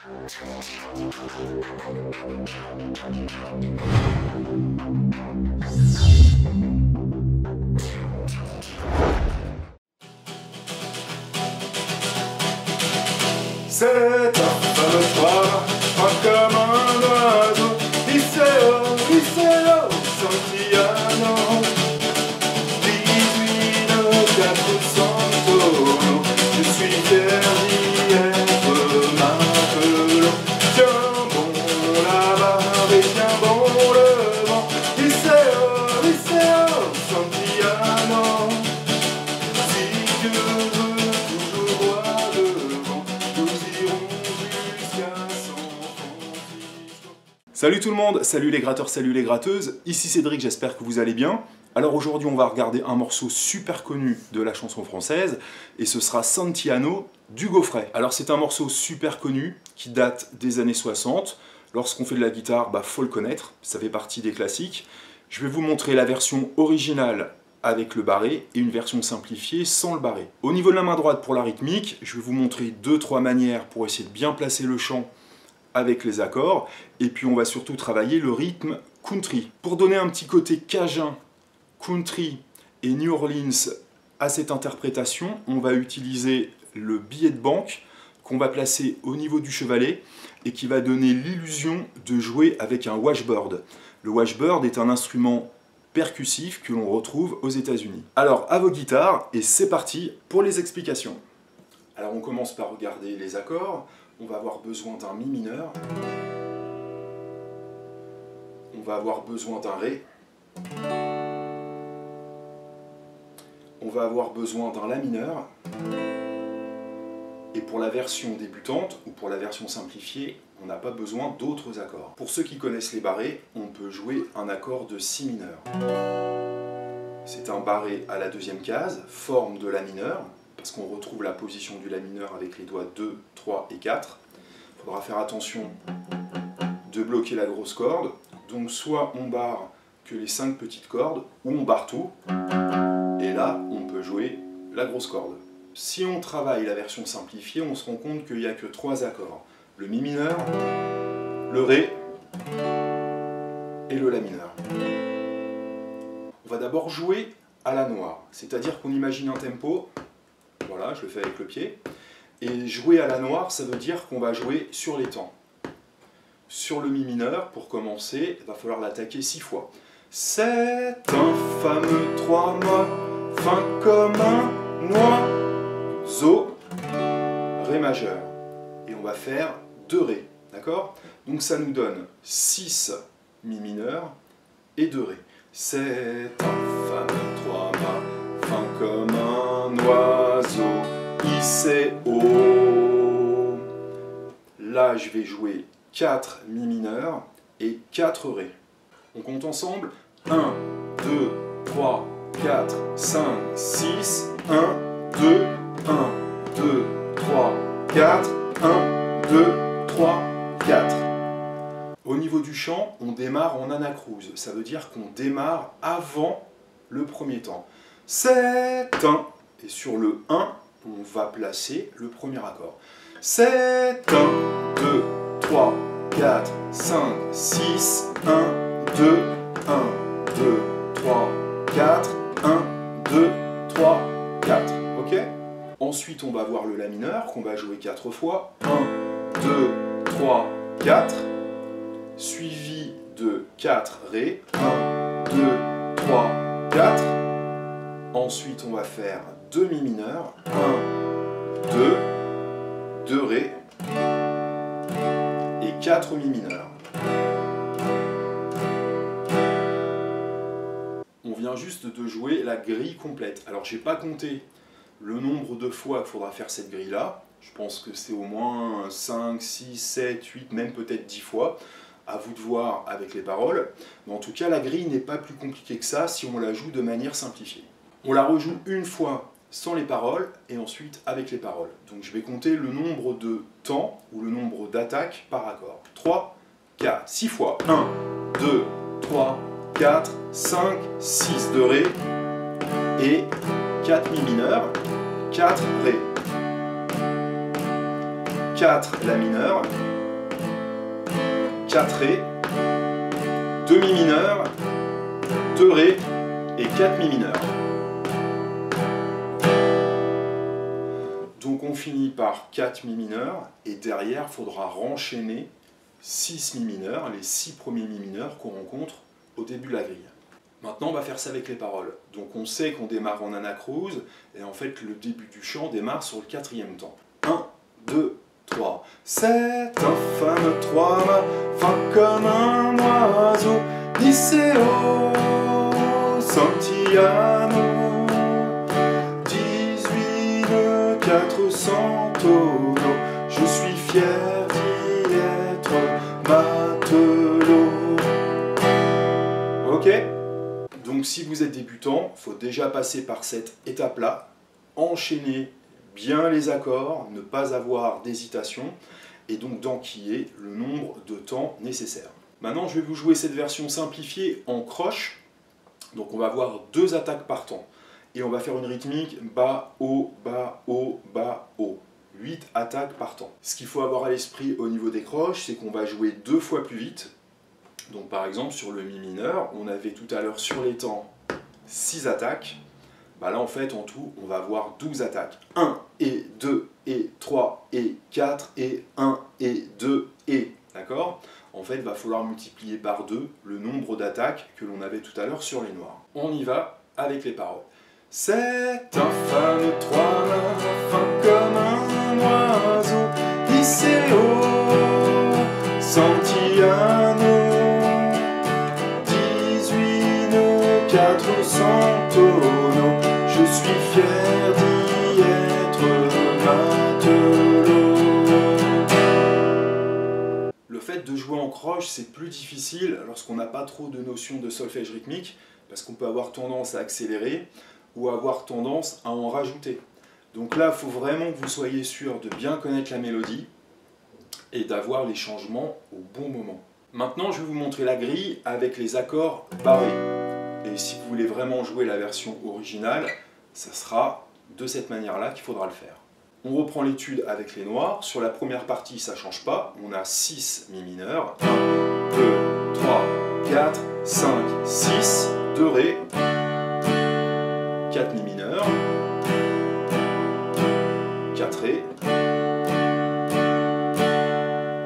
C'est un fameux soir, pas comme un oiseau, Liceo, Santillano, 18 400 je suis fier d'y être maintenant. Tiens bon la barre et tiens bon le vent, Liceo, Santillano, si Dieu veut toujours droit devant, nous irons jusqu'à San Francisco. Salut tout le monde, salut les gratteurs, salut les gratteuses, ici Cédric, j'espère que vous allez bien. Alors aujourd'hui on va regarder un morceau super connu de la chanson française, et ce sera Santillano d'Hugo Frey. Alors c'est un morceau super connu, qui date des années 60, lorsqu'on fait de la guitare, faut le connaître, ça fait partie des classiques. Je vais vous montrer la version originale avec le barré, et une version simplifiée sans le barré. Au niveau de la main droite pour la rythmique, je vais vous montrer 2-3 manières pour essayer de bien placer le chant avec les accords, et puis on va surtout travailler le rythme country. Pour donner un petit côté cajun, country et New Orleans à cette interprétation, on va utiliser le billet de banque qu'on va placer au niveau du chevalet et qui va donner l'illusion de jouer avec un washboard. Le washboard est un instrument percussif que l'on retrouve aux États-Unis. Alors à vos guitares, et c'est parti pour les explications. Alors on commence par regarder les accords. On va avoir besoin d'un mi mineur. On va avoir besoin d'un ré. On va avoir besoin d'un la mineur. Et pour la version débutante, ou pour la version simplifiée, on n'a pas besoin d'autres accords. Pour ceux qui connaissent les barrés, on peut jouer un accord de si mineur. C'est un barré à la deuxième case, forme de la mineur, parce qu'on retrouve la position du la mineur avec les doigts 2, 3 et 4. Il faudra faire attention de bloquer la grosse corde. Donc soit on barre que les 5 petites cordes, ou on barre tout. Et là, on peut jouer la grosse corde. Si on travaille la version simplifiée, on se rend compte qu'il n'y a que 3 accords. Le mi mineur, le ré et le la mineur. On va d'abord jouer à la noire, c'est-à-dire qu'on imagine un tempo. Voilà, je le fais avec le pied. Et jouer à la noire, ça veut dire qu'on va jouer sur les temps. Sur le mi mineur, pour commencer, il va falloir l'attaquer 6 fois. C'est un fameux 3 mois, fin comme un oiseau, ré majeur. Et on va faire 2 ré, d'accord? Donc ça nous donne 6 mi mineur et 2 ré. C'est un fameux 3 mois, fin comme un oiseau, hissé haut. Là, je vais jouer 4 mi mineur et 4 ré. On compte ensemble. 1, 2, 3, 4, 5, 6, 1, 2, 1, 2, 3, 4, 1, 2, 3, 4. Au niveau du chant, on démarre en anacrouse. Ça veut dire qu'on démarre avant le premier temps. C'est un. Et sur le 1, on va placer le premier accord. C'est 1, 2, 3, 4, 5, 6, 1, 2, 1, 2, 3, 4, 1, 2, 3, 4. Ok? Ensuite, on va voir le la mineur qu'on va jouer 4 fois. 1, 2, 3, 4. Suivi de 4 ré. 1, 2, 3, 4. Ensuite, on va faire 2 mi mineur. 1, 2, 2 ré. Et 4 mi mineurs. On vient juste de jouer la grille complète. Alors j'ai pas compté le nombre de fois qu'il faudra faire cette grille là. Je pense que c'est au moins 5, 6, 7, 8, même peut-être 10 fois. À vous de voir avec les paroles. Mais en tout cas, la grille n'est pas plus compliquée que ça si on la joue de manière simplifiée. On la rejoue une fois sans les paroles et ensuite avec les paroles. Donc je vais compter le nombre de temps ou le nombre d'attaques par accord. 3, 4, 6 fois. 1, 2, 3, 4, 5, 6 de ré et 4 mi mineur, 4 ré. 4 La mineur, 4 Ré, 2 Mi mineur, 2 Ré et 4 Mi mineur. Donc on finit par 4 Mi mineur et derrière il faudra renchaîner 6 Mi mineurs, les 6 premiers Mi mineurs qu'on rencontre au début de la grille. Maintenant on va faire ça avec les paroles. Donc on sait qu'on démarre en anacrouse et en fait le début du chant démarre sur le 4e temps. 1, 2, 3. C'est infâme 3 ma, fin comme un oiseau, Liceo, Santiano, 18 nœuds, 400 tonneaux, je suis fier d'y être matelot. Ok? Donc si vous êtes débutant, il faut déjà passer par cette étape-là, enchaîner bien les accords, ne pas avoir d'hésitation, et donc d'enquiller le nombre de temps nécessaire. Maintenant, je vais vous jouer cette version simplifiée en croche. Donc on va avoir 2 attaques par temps. Et on va faire une rythmique bas, haut, bas, haut, bas, haut. 8 attaques par temps. Ce qu'il faut avoir à l'esprit au niveau des croches, c'est qu'on va jouer 2 fois plus vite. Donc par exemple, sur le Mi mineur, on avait tout à l'heure sur les temps 6 attaques. Bah là en fait en tout on va avoir 12 attaques. 1 et 2 et 3 et 4 et 1 et 2 et. D'accord? En fait il va falloir multiplier par 2 le nombre d'attaques que l'on avait tout à l'heure sur les noirs. On y va avec les paroles. C'est infâme 3 mains, fin comme un oiseau, Liceo, Santiano, 18 nœuds, 400 tonneaux, je suis fier d'y être matelot. Le fait de jouer en croche, c'est plus difficile lorsqu'on n'a pas trop de notion de solfège rythmique, parce qu'on peut avoir tendance à accélérer ou avoir tendance à en rajouter. Donc là, il faut vraiment que vous soyez sûr de bien connaître la mélodie et d'avoir les changements au bon moment. Maintenant, je vais vous montrer la grille avec les accords barrés. Et si vous voulez vraiment jouer la version originale, ça sera de cette manière-là qu'il faudra le faire. On reprend l'étude avec les noirs. Sur la première partie, ça ne change pas. On a 6 Mi mineurs. 1, 2, 3, 4, 5, 6, 2 Ré, 4 Mi mineurs, 4 Ré,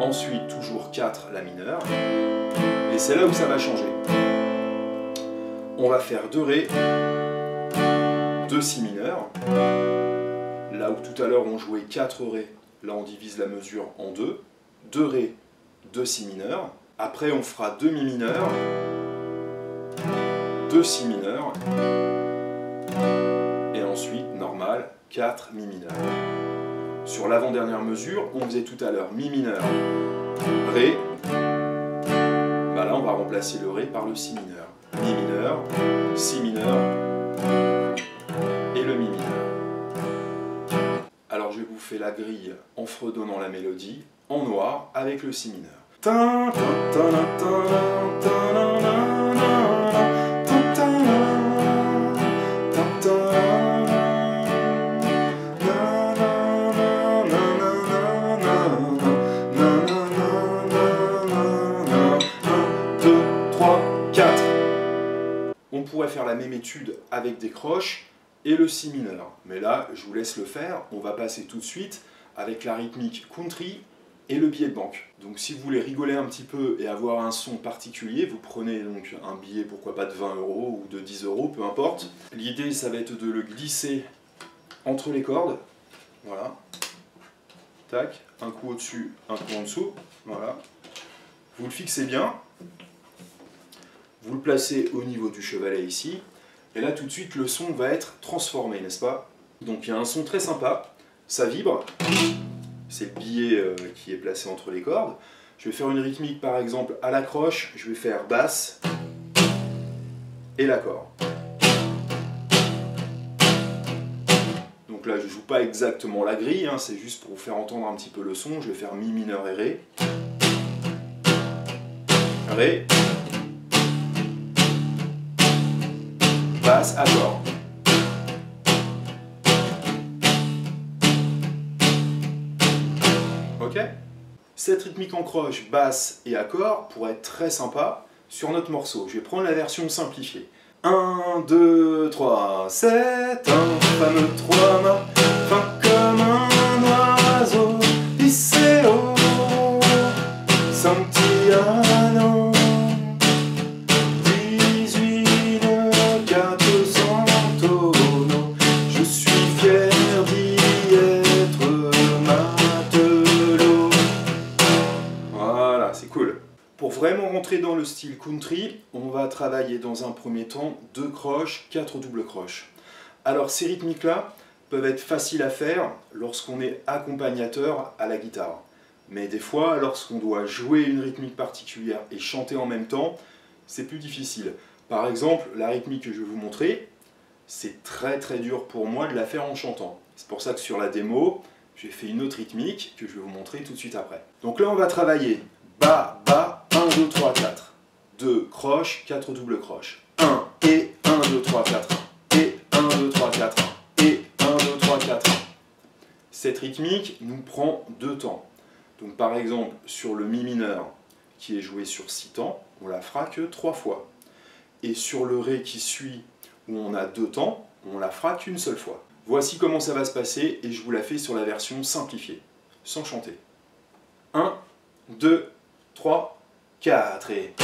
ensuite toujours 4 La mineur, et c'est là où ça va changer. On va faire 2 Ré, 2 Si mineur, là où tout à l'heure on jouait 4 Ré, là on divise la mesure en 2, 2 Ré, 2 Si mineur, après on fera 2 Mi mineurs, 2 Si mineurs, et ensuite, normal, 4 Mi mineurs. Sur l'avant-dernière mesure, on faisait tout à l'heure Mi mineur, Ré, bah là on va remplacer le Ré par le Si mineur. Mi mineur, Si mineur, et le Mi mineur. Alors je vais vous faire la grille en fredonnant la mélodie, en noir, avec le Si mineur. On pourrait faire la même étude avec des croches et le Si mineur. Mais là, je vous laisse le faire. On va passer tout de suite avec la rythmique country et le billet de banque. Donc si vous voulez rigoler un petit peu et avoir un son particulier, vous prenez donc un billet, pourquoi pas de 20 € ou de 10 €, peu importe. L'idée, ça va être de le glisser entre les cordes. Voilà. Tac. Un coup au-dessus, un coup en dessous. Voilà. Vous le fixez bien. Vous le placez au niveau du chevalet ici, et là tout de suite le son va être transformé, n'est-ce pas? Donc il y a un son très sympa, ça vibre, c'est le billet qui est placé entre les cordes. Je vais faire une rythmique par exemple à la croche, je vais faire basse et l'accord. Donc là je ne joue pas exactement la grille, hein, c'est juste pour vous faire entendre un petit peu le son. Je vais faire Mi mineur et Ré, Ré, basse, accord. Ok? Ok? Cette rythmique en croche, basse et accord pourrait être très sympa sur notre morceau. Je vais prendre la version simplifiée. 1, 2, 3, 7, un fameux 3 mâts, fin comme un oiseau, Liceo, Santillano, 18 400 tonneaux, je suis fier d'y être matelot. Voilà, c'est cool. Pour vraiment rentrer dans le style country, on va travailler dans un premier temps 2 croches, 4 doubles croches. Alors ces rythmiques-là peuvent être faciles à faire lorsqu'on est accompagnateur à la guitare. Mais des fois, lorsqu'on doit jouer une rythmique particulière et chanter en même temps, c'est plus difficile. Par exemple, la rythmique que je vais vous montrer, c'est très dur pour moi de la faire en chantant. C'est pour ça que sur la démo, j'ai fait une autre rythmique que je vais vous montrer tout de suite après. Donc là, on va travailler bas, bas, 1, 2, 3, 4. 2 croches, 4 doubles croches. 1 et 1, 2, 3, 4. 1 et 1, 2, 3, 4. 1 et 1, 2, 3, 4. 1. Cette rythmique nous prend 2 temps. Donc par exemple, sur le mi mineur, qui est joué sur 6 temps, on la fera que 3 fois. Et sur le ré qui suit, où on a 2 temps, on la fera qu'une seule fois. Voici comment ça va se passer, et je vous la fais sur la version simplifiée, sans chanter. 1, 2, 3, 4 et...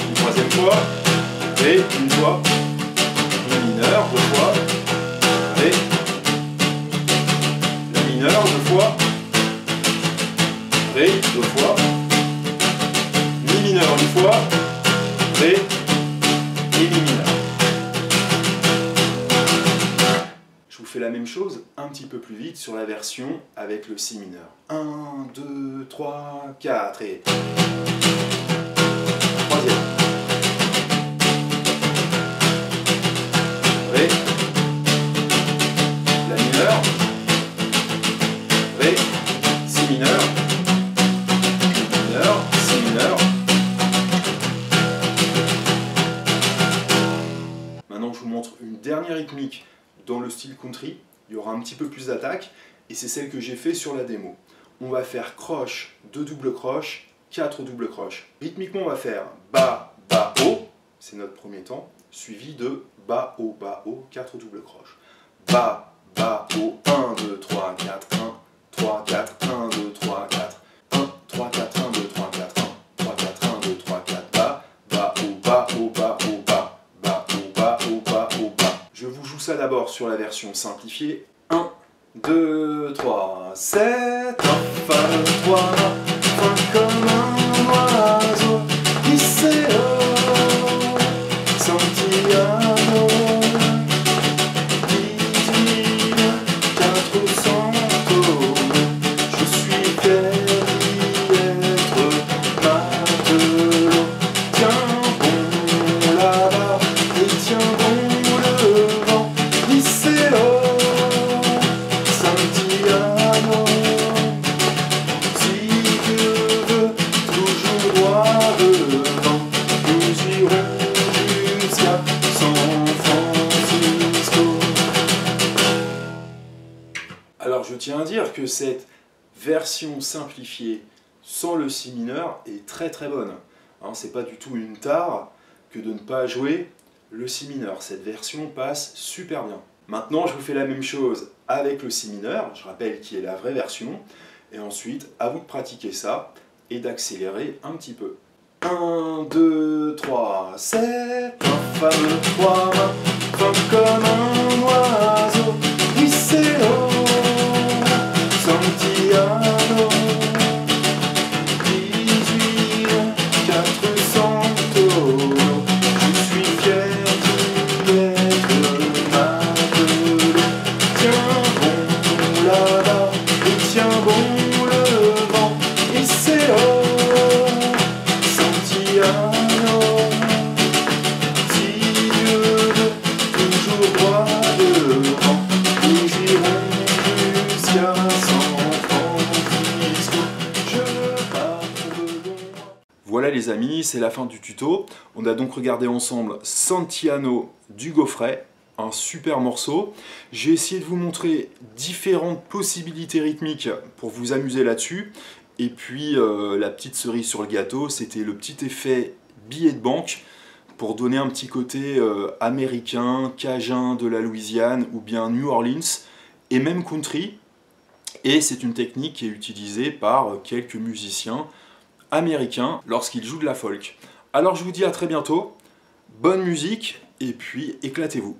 Une troisième fois, Ré, une fois, Mi mineur, 2 fois, Ré, La mineur, 2 fois, Ré, 2 fois, Mi mineur, une fois, Ré, et Mi mineur. Je vous fais la même chose un petit peu plus vite sur la version avec le Si mineur. 1, 2, 3, 4 et... Troisième. Ré. La mineur. Ré. Si mineur. Mi mineur. Si mineur. Maintenant, je vous montre une dernière rythmique dans le style country. Il y aura un petit peu plus d'attaque et c'est celle que j'ai fait sur la démo. On va faire croche, 2 doubles croches, 4 doubles croches. Rythmiquement, on va faire bas, bas, haut, c'est notre premier temps, suivi de bas, haut, 4 doubles croches. Bas, bas, haut, 1, 2, 3, 4, 1, 3, 4, 1, 2, 3, 4, 1, 3, 4, 1, 2, 3, 4, 1, 3, 4, 1, 2, 3, 4, bas, bas, haut, bas, haut, bas, haut, bas, bas, haut, bas, haut, bas, haut, bas. Je vous joue ça d'abord sur la version simplifiée. 1, 2, 3, 7, un fameux 3, fin comme un oiseau, Liceo, Santillano, 18 400 tonneaux, je suis fier d'y être matelot. Tiens bon là-bas et tiens bon le vent, Liceo, Santillano, si Dieu veut, toujours droit devant, nous irons jusqu'à San Francisco. Alors je tiens à dire que cette version simplifiée sans le Si mineur est très bonne. Hein, c'est pas du tout une tare que de ne pas jouer le Si mineur. Cette version passe super bien. Maintenant, je vous fais la même chose avec le Si mineur, je rappelle qui est la vraie version, et ensuite, à vous de pratiquer ça et d'accélérer un petit peu. 1, 2, 3, 7, un fameux 3 mains, fin comme un oiseau, Liceo, Santillano, 18 400 tonneaux, je suis fier d'y être matelot. Tiens bon là-bas et tiens bon le vent, Liceo, Santillano, si Dieu veut, toujours droit devant, nous irons jusqu'à San Francisco. Je pars de loin. Voilà les amis, c'est la fin du tuto. On a donc regardé ensemble Santillano du Gaufret un super morceau. J'ai essayé de vous montrer différentes possibilités rythmiques pour vous amuser là-dessus. Et puis la petite cerise sur le gâteau, c'était le petit effet billet de banque pour donner un petit côté américain, cajun de la Louisiane ou bien New Orleans et même country. Et c'est une technique qui est utilisée par quelques musiciens américains lorsqu'ils jouent de la folk. Alors je vous dis à très bientôt, bonne musique et puis éclatez-vous.